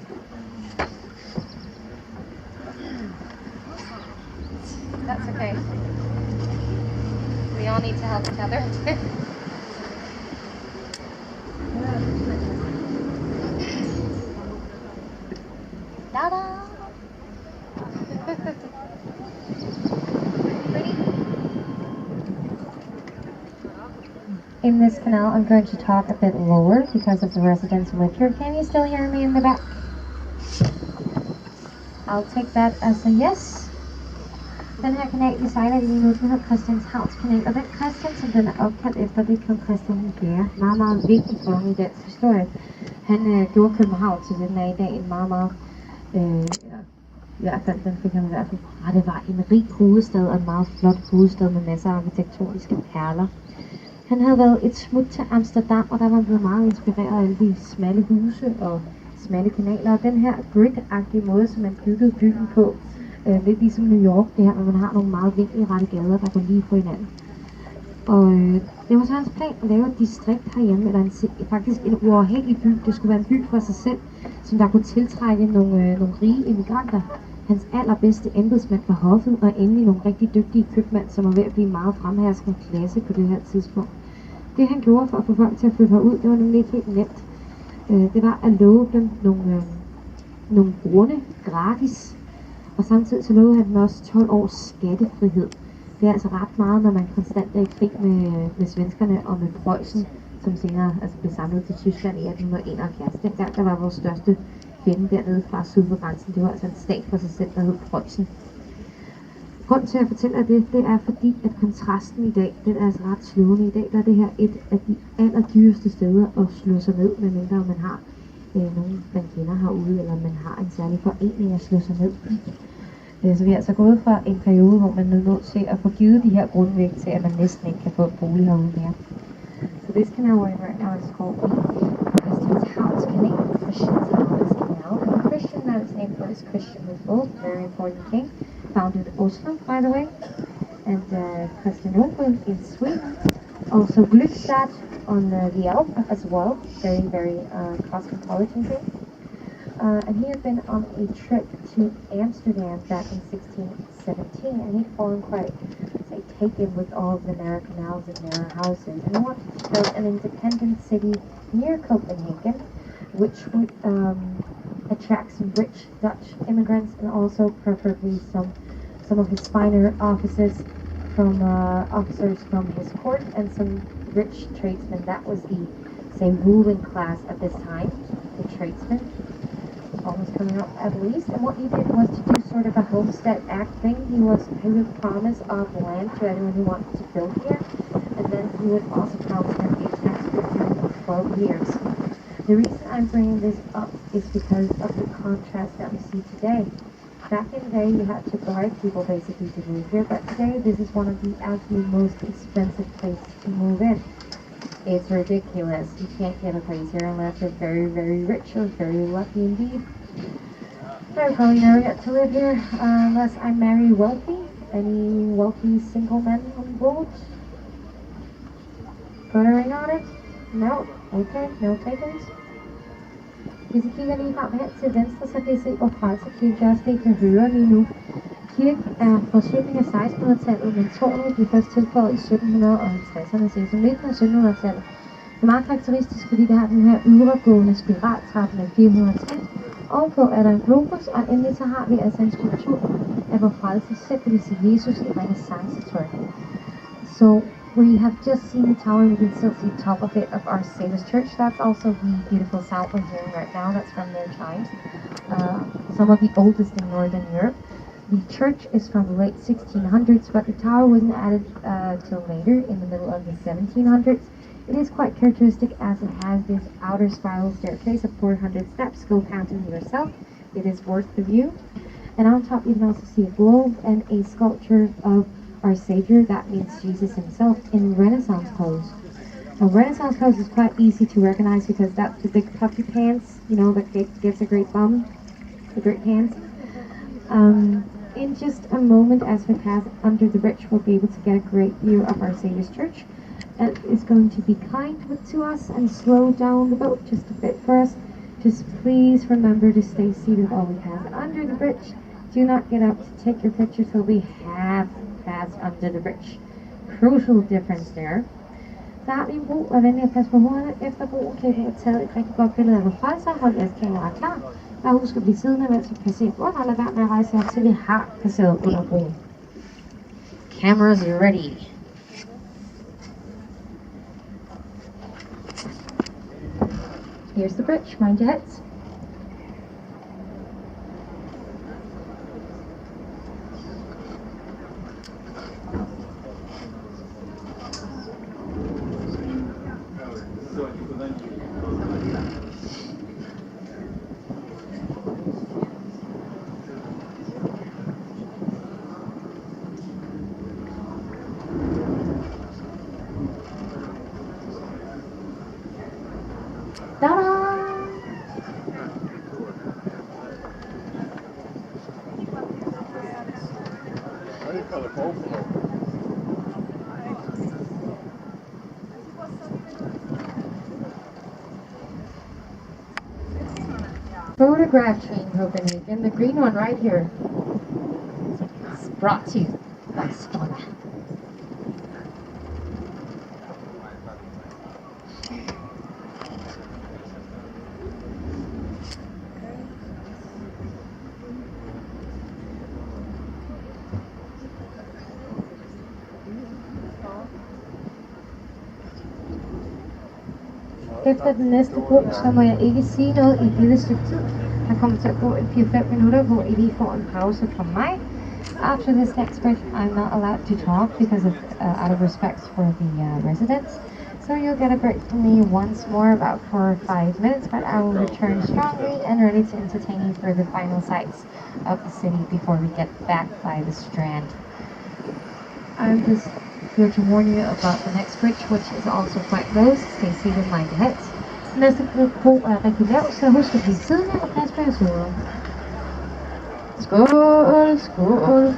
That's okay. We all need to help each other. Ta-da! In this canal, I'm going to talk a bit lower because of the residents who live here. Can you still hear me in the back? I'll take that as a yes. Den her kanal, vi sejler lige nu, den hedder Christianshavns kanal, og den Christian, som den er opkaldt efter, det er kong Christian den 4. Meget, meget vigtig for ham i dansk historie. Han gjorde København til den er i dag en meget, meget, i hvert fald, den fik han i hvert fald fra. Det var en rig hovedstad og en meget flot hovedstad med masser af arkitektoniske perler. Han havde været et smut til Amsterdam, og der var han blevet meget inspireret af alle de smalle huse og smalle kanaler. Og den her grid-agtige måde, som man byggede byen på, lidt ligesom New York, det her, hvor man har nogle meget vinkelrette gader, der går lige på hinanden. Og det var så hans plan at lave et distrikt herhjemme, eller faktisk en uafhængig by. Det skulle være en by for sig selv, som der kunne tiltrække nogle rige immigranter. Hans allerbedste embedsmænd var hoffet, og endelig nogle rigtig dygtige købmænd, som var ved at blive meget fremherskende klasse på det her tidspunkt. Det han gjorde for at få folk til at flytte herud, det var nemlig ikke helt nemt. Det var at love dem nogle grunde gratis, og samtidig så lovede han dem også 12 års skattefrihed. Det er altså ret meget, når man konstant er i krig med svenskerne og med Preussen, som senere blev samlet til Tyskland i 1871. Dengang der var vores største fjende dernede fra syd for grænsen. Det var altså en stat for sig selv, der hed Preussen. Grunden til at fortælle jer det er fordi, at kontrasten i dag, den er altså ret slående. I dag der er det her et af de allerdyreste steder at slå sig ned, medmindre man har nogen, man kender herude, eller man har en særlig forening at slå sig ned i. Så vi er altså gået fra en periode, hvor man er nødt til at få givet de her grundvæg til, at man næsten ikke kan få en bolig herude mere. So this canal we're in right now is called the Christian's Canal, Christian's Canal. And the Christian that is named for is Christian the Fourth, very important king, founded Oslo, by the way, and Constantinople in Sweden. Also Glückstadt on the Alp as well, very, very cosmopolitan thing. And he had been on a trip to Amsterdam back in 1617, and he'd fallen quite, say, taken with all of the narrow canals and narrow houses, and he wanted to build an independent city near Copenhagen, which would attract some rich Dutch immigrants, and also preferably some of his finer officers from his court, and some rich tradesmen. That was the, say, ruling class at this time, the tradesmen. Almost coming up at least, and what he did was to do sort of a homestead act thing. He would promise of land to anyone who wanted to build here, and then he would also promise them a tax return for 12 years. The reason I'm bringing this up is because of the contrast that we see today. Back in the day, you had to bribe people basically to move here, but today this is one of the absolute most expensive places to move in. It's ridiculous. You can't get a place here unless you're very, very rich or very lucky indeed. I would probably never get to live here unless I marry wealthy. Any wealthy single men on board? Put a ring on it? No? Okay, no takers. Hvis I kigger lige frem her til venstre, så kan I se, hvor Frelserkirke også det, I kan høre lige nu. Kirken er fra slutningen af 1600-tallet, men tårnet blev først tilføjet i 1750'erne, så i midten af 1700-tallet. Det er meget karakteristisk, fordi det har den her yderegående spiraltrappe med 400 trin. Ovenpå er der en globus, og endelig så har vi altså en skulptur af vor frelser selv, det vil sige Jesus i renaissance-tøj. So we have just seen the tower, you can still see top of it of our Savior's Church. That's also the beautiful sound we're hearing right now, that's from their chimes. Some of the oldest in Northern Europe. The church is from the late 1600s, but the tower wasn't added till later, in the middle of the 1700s. It is quite characteristic as it has this outer spiral staircase of 400 steps. Go counting yourself. It is worth the view. And on top you can also see a globe and a sculpture of our Savior. That means Jesus himself in Renaissance pose. Now Renaissance pose is quite easy to recognize because that's the big puffy pants, you know, that gives a great bum, the great pants. In just a moment, as we pass under the bridge, we'll be able to get a great view of our Savior's Church. It is going to be kind to us and slow down the boat just a bit for us. Just please remember to stay seated while we pass under the bridge. Do not get up to take your picture till we have passed under the bridge. Crucial difference there. Så har vi en bro, og venlig at passe på hovederne. Efter broen kan vi have taget et rigtig godt billede af vores frelser. Hold jeres kamera klar. Og husk at blive siddende, mens vi passerer under, og lad være med at rejse her, til vi har passeret under broen. Cameras ready. Here's the bridge, mind your heads. Ta-da! Photograph tree in Copenhagen, the green one right here. It's brought to you by Strömma. Efter den næste bro, så må jeg ikke sige noget i et lille stykke tid. Der kommer til at gå en 4-5 minutter, hvor I lige får en pause fra mig. After this next bridge, I'm not allowed to talk because of out of respect for the residents. So you'll get a break from me once more, about 4 or 5 minutes, but I will return strongly and ready to entertain you for the final sights of the city before we get back by the Strand. I'm just here to warn you about the next bridge, which is also quite low. Stay seated, mind your heads. Næste bro er rigtig lav, så husk at blive siddende og plads på jeres hoveder. Skål, skål.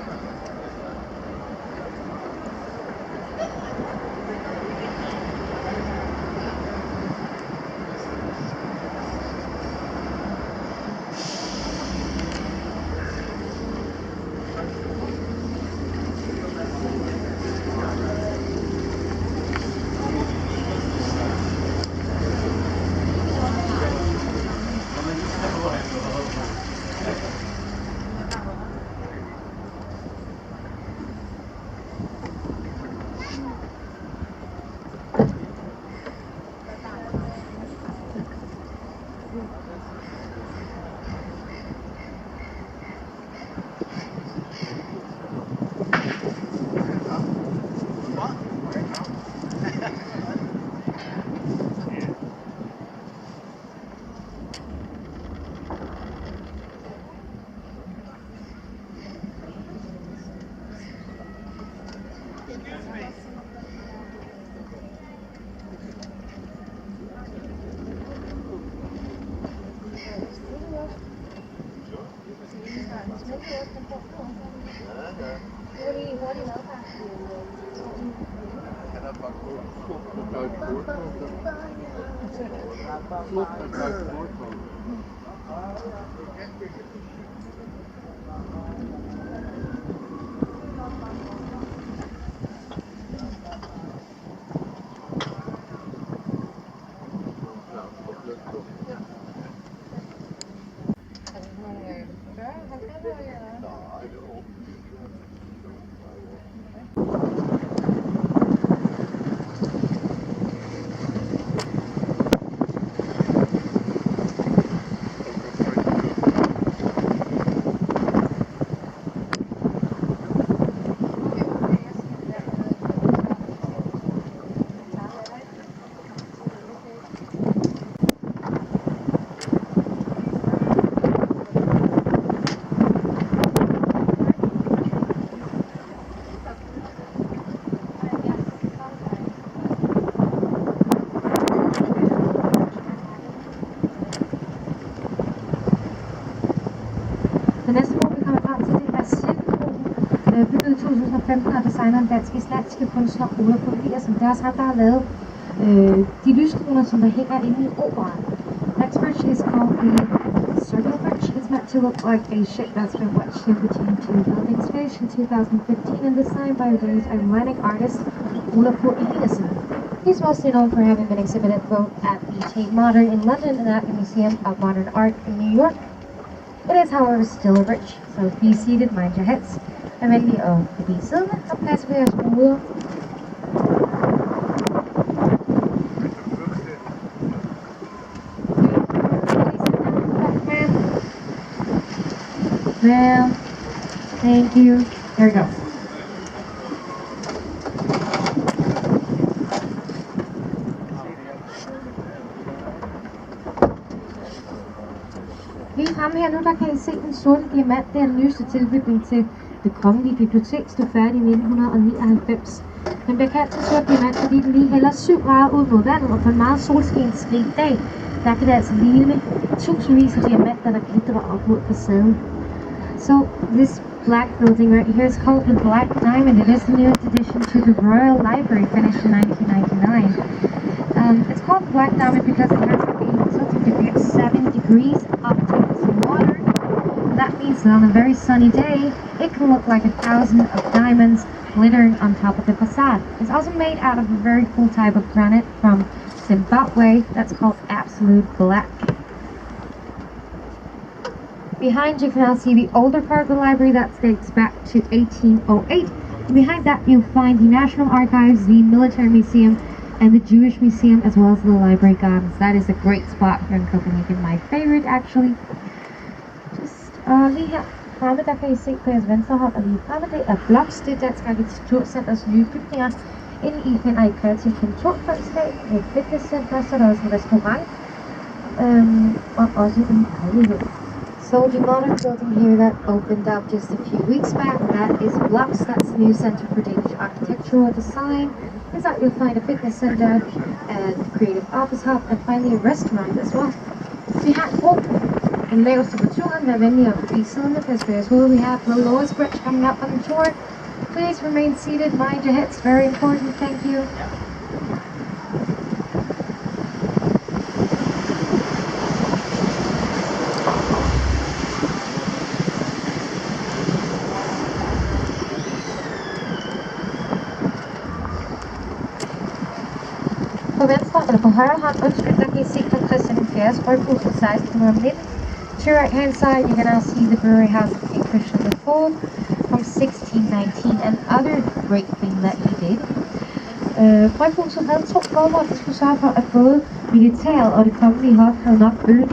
Bygget i 2015 af designeren dansk-islandske kunstner Oslo Sightseeing. Det er også ham, der har lavet de lystroner, som der hænger inde i operaen. Next bridge is called the Circle Bridge. It's meant to look like a ship that's been wedged in between two buildings. Finished in 2015 and designed by Danish Atlantic artist Oslo Sightseeing. He's mostly known for having been exhibited both at the Tate Modern in London and at the Museum of Modern Art in New York. It is, however, still a bridge, so be seated, mind your heads. Er venlig at blive siddende og plads ved jeres hoveder. Well, thank you. There we go. Lige fremme her nu, der kan I se den sorte diamant. Det er den nyeste tilbygning til Det Kongelige Bibliotek, stod færdig i 1999. Den bliver kaldt til sort diamant, fordi den lige hælder 7 grader ud mod vandet, og på en meget solskinsrig dag, der kan det altså ligne tusindvis af diamanter, der glitrer op mod facaden. So this black building right here is called the Black Diamond. It is the newest addition to the Royal Library, finished in 1999. It's called Black Diamond because it has a tilting degree of 7 degrees up to the water. That means that on a very sunny day, it can look like 1,000 of diamonds glittering on top of the facade. It's also made out of a very cool type of granite from Zimbabwe that's called absolute black. Behind you can now see the older part of the library that dates back to 1808. And behind that you'll find the National Archives, the Military Museum, and the Jewish Museum, as well as the Library Gardens. That is a great spot here in Copenhagen, my favorite actually. Just lige her fremme, der kan I se på jeres venstre hånd, og lige fremme det er Blocks, det Dansk Arkitekturcenters nye bygninger. Inde i finder I kreativ kontorfællesskab, et fitnesscenter, så er der også en restaurant, og også en lejlighed. So the modern building here that opened up just a few weeks back, that is Blocks, that's the new Center for Danish Architectural Design. Inside you'll find a fitness center, and creative office hub, and finally a restaurant as well. So you have and laveste på turen, vær venlig at forbi siden af Passager's Hoved. We have the lowest bridge coming up on the tour. Please remain seated, mind your hips, very important, thank you. På venstre eller på højre hånd, der kan I se på Christian IV's bryghus fra 1619. To your right hand side, you can now see the brewery house of King Christian IV from 1619, and other great thing that he did. Bryghuset havde 2 formål, der skulle sørge for, at både militæret og det kongelige hof havde nok øl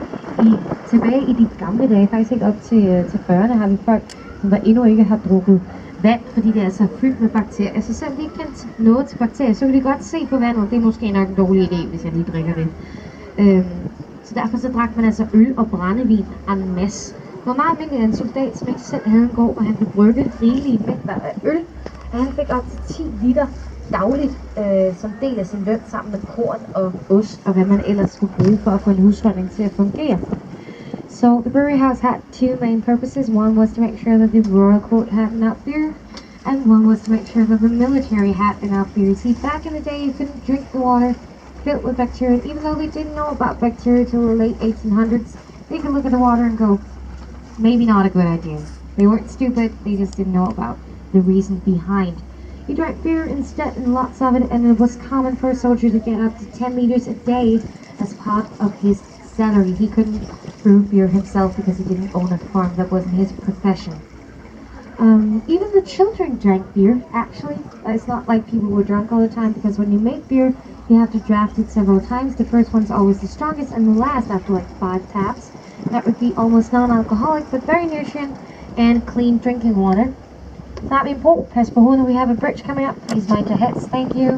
tilbage i de gamle dage. Faktisk ikke op til 40'erne har vi folk, som der endnu ikke har drukket vand, fordi det er altså fyldt med bakterier. Så selvom de ikke kendte noget til bakterier, så kan de godt se på vandet. Det er måske nok en dårlig idé, hvis jeg lige drikker det. Så derfor så drak man altså øl og brændevin en masse. Det var meget almindeligt, at en soldat, som ikke selv havde en gård, og han kunne brygge rigelige mængder af øl. Og han fik op til 10 liter dagligt som del af sin løn sammen med korn og ost, og hvad man ellers skulle bruge for at få en husholdning til at fungere. So the brewery house had 2 main purposes. One was to make sure that the royal court had enough beer, and one was to make sure that the military had enough beer. See, back in the day, you couldn't drink the water filled with bacteria. Even though they didn't know about bacteria till the late 1800s, they could look at the water and go, maybe not a good idea. They weren't stupid, they just didn't know about the reason behind. He drank beer instead, and lots of it, and it was common for a soldier to get up to 10 liters a day as part of his salary. He couldn't brew beer himself because he didn't own a farm. That wasn't his profession. Even the children drank beer, actually. It's not like people were drunk all the time, because when you make beer, you have to draft it several times. The first one's always the strongest, and the last after like 5 taps. That would be almost non-alcoholic, but very nutrient and clean drinking water. That being Paul, pass på hovedet. We have a bridge coming up. Please mind your heads. Thank you.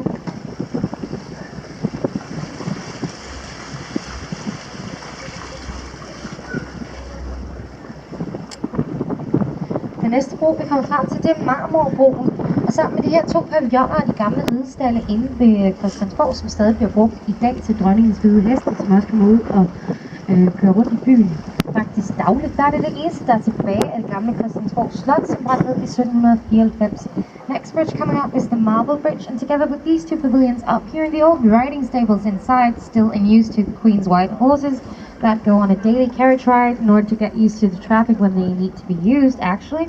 Den næste bro, vi kommer frem til, det er Marmorbroen. Og sammen med de her 2 pavilloner og de gamle ridestalle inde ved Christiansborg, som stadig bliver brugt i dag til dronningens hvide heste, som også kommer ud og kører rundt i byen. Faktisk dagligt, der er det eneste, der er tilbage af det gamle Christiansborg Slot, som brændte ned i 1794. Next bridge coming up is the Marble Bridge, and together with these 2 pavilions up here, the old riding stables inside, still in use to the Queen's white horses that go on a daily carriage ride in order to get used to the traffic when they need to be used, actually.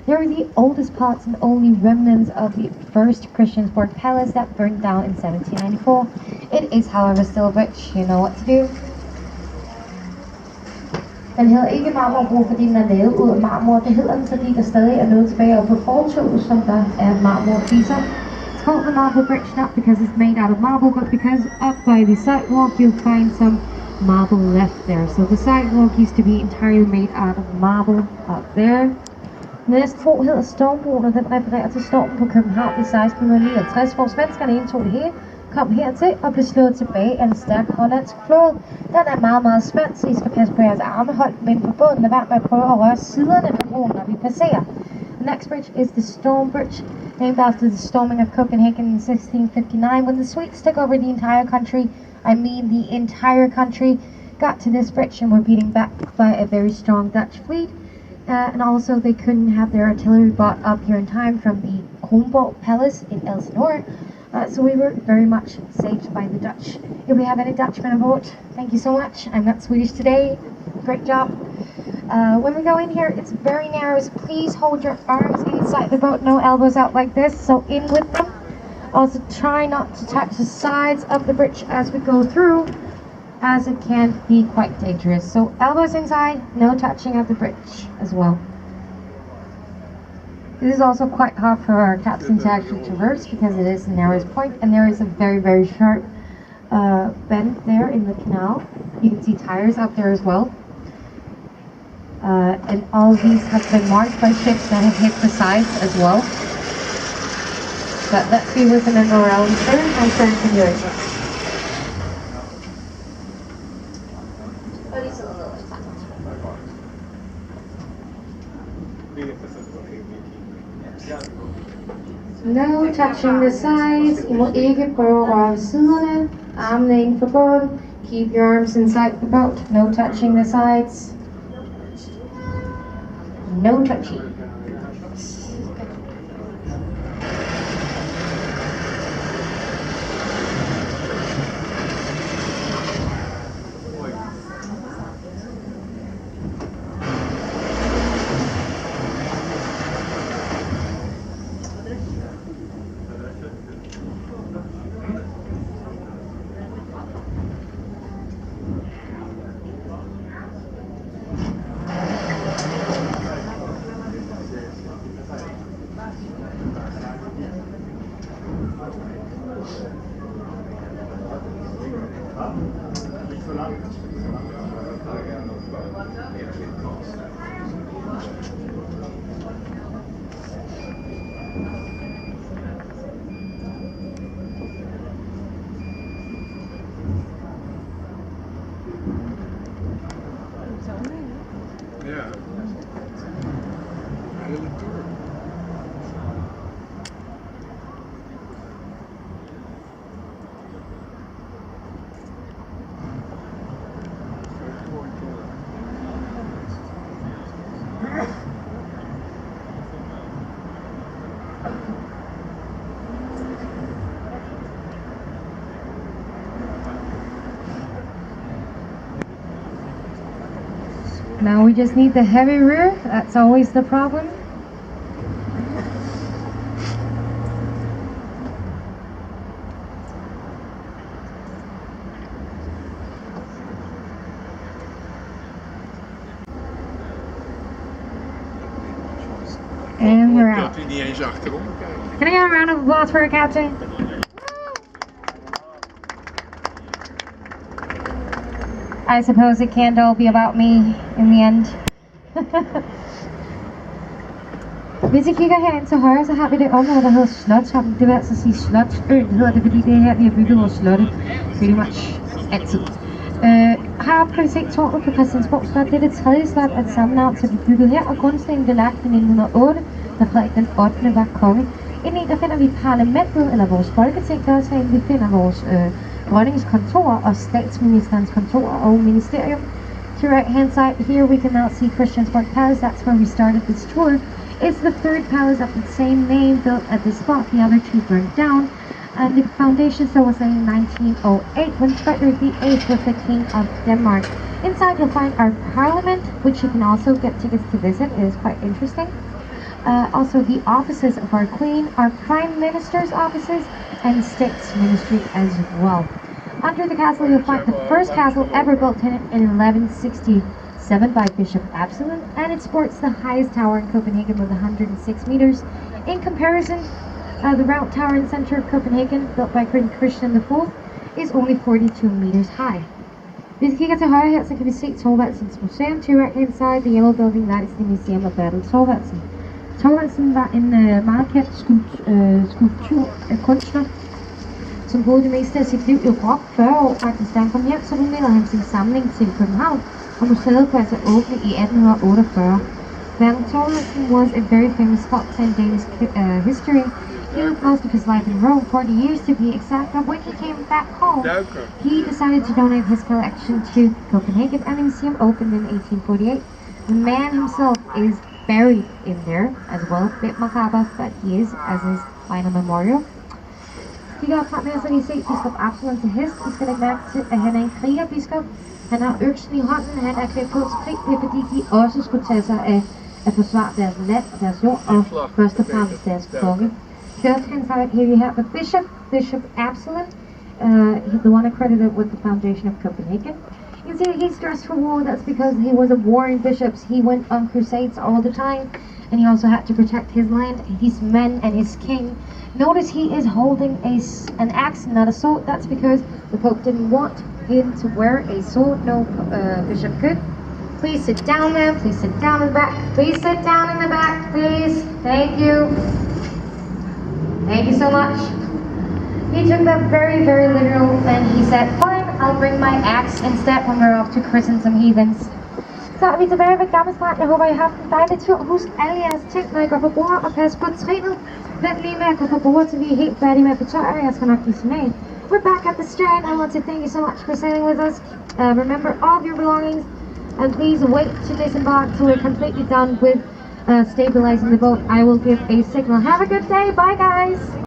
They were the oldest parts and only remnants of the first Christiansborg Palace that burned down in 1794. It is, however, still a bridge. You know what to do. Den hedder ikke Marmorbro, fordi den er lavet ud af marmor. Det hedder den, fordi der stadig er noget tilbage oppe på fortovet, som der er marmorfliser. It's called the Marble Bridge, not because it's made out of marble, but because up by the sidewalk you'll find some marble left there. So the sidewalk used to be entirely made out of marble up there. Den næste bro hedder Stormbroen, og den refererer til stormen på København i 1669, hvor svenskerne indtog det hele, kom hertil og blev slået tilbage af en stærk hollandsk flåde. Den er meget, meget spændt, så I skal passe på jeres arme, hold dem inde på båden, lad være med at prøve at røre siderne på broen, når vi passerer. The next bridge is the Storm Bridge, named after the storming of Copenhagen in 1659 when the Swedes took over the entire country. I mean the entire country got to this bridge and were beaten back by a very strong Dutch fleet. And also they couldn't have their artillery brought up here in time from the Kronborg Palace in Elsinore. So we were very much saved by the Dutch. If we have any Dutchmen aboard, thank you so much. I'm not Swedish today. Great job. When we go in here, it's very narrow, so please hold your arms inside the boat, no elbows out like this, so in with them. Also try not to touch the sides of the bridge as we go through, as it can be quite dangerous. So elbows inside, no touching of the bridge as well. This is also quite hard for our captain to actually traverse because it is the narrowest point, and there is a very, very sharp bend there in the canal. You can see tires out there as well. And all of these have been marked by ships that have hit the sides as well. But let's be with them in our own turn and turn to yours. No touching the sides. I må ikke prøve at røre siderne. Armene inden for båden. Keep your arms inside the boat. No touching the sides. No touching. Now we just need the heavy rear. That's always the problem. And we're out. Can I get a round of applause for our captain? I suppose it can't all be about me in the end. Hvis I kigger herind til højre, så har vi det område, der hedder Slotsholm. Det vil altså sige Slotsøen, hedder det, fordi det er her, vi har bygget vores slotte. Pretty much altid. Heroppe kan vi se tårnet på Christiansborg Slot. Det er det tredje slot af det samme navn, som blev bygget her, og grundstenen blev lagt i 1908, da Frederik den 8. var konge. Indeni der finder vi parlamentet, eller vores folketing, der også herinde. Vi finder vores dronningens kontor og statsministerens kontor og ministerium. To right hand side here we can now see Christiansborg Palace. That's where we started this tour. It's the third palace of the same name built at this spot. The other two burned down. And the foundation still was in 1908 when Frederick VIII was the King of Denmark. Inside you'll find our parliament, which you can also get tickets to visit. It is quite interesting. Also the offices of our Queen, our Prime Minister's offices, and State's Ministry as well. Under the castle you'll find the first castle ever built in 1167 by Bishop Absalon, and it sports the highest tower in Copenhagen with 106 meters. In comparison, the round tower in the center of Copenhagen, built by King Christian IV, is only 42 meters high. Hvis vi kigger til højre her, så kan vi se Thorvaldsens Museum. To right hand side, the yellow building, that is the Museum of Battle Thorvaldsen. Thorvaldsen var en meget kendt skulpturkunstner, som boede det meste af sit liv i Rom, 40 år faktisk. Da han kom hjem, så donerede han sin samling til København, og museet kunne altså åbne i 1848. Thoresen was a very famous Scots in Danish history. He lived most of his life in Rome, 40 years to be exact, but when he came back home, he decided to donate his collection to Copenhagen, and a museum opened in 1848. The man himself is buried in there as well, a bit macabre, but he is, as his final memorial. De går frem her, så kan I se biskop Absalon til hest. I skal lægge mærke til, at han er en krigerbiskop. Han har øksen i hånden, han er klædt på til krig. Det er fordi de også skulle tage sig af at forsvare deres land og deres jord, og først og fremmest deres konge. Can side here you have the Bishop Absalon, the one accredited with the foundation of Copenhagen. You can see he's dressed for war. That's because he was a warring bishop. He went on crusades all the time, and he also had to protect his land, his men, and his king. Notice he is holding an axe, not a sword. That's because the Pope didn't want him to wear a sword. No bishop could. Please sit down, ma'am. Please sit down in the back. Please sit down in the back, please. Thank you. Thank you so much. He took that very, very literal, and he said, fine, I'll bring my axe instead when we're off to christen some heathens. Så er vi tilbage ved Gammel Strand. Jeg håber, I har haft en dejlig tur. Husk alle jeres ting, når I går på bord, og pas på trinnet. Vent lige med at gå på bord, til vi er helt færdige med at fortøje. Jeg skal nok give signal. We're back at the strand. I want to thank you so much for sailing with us. Remember all of your belongings, and please wait to disembark till we're completely done with stabilizing the boat. I will give a signal. Have a good day. Bye, guys.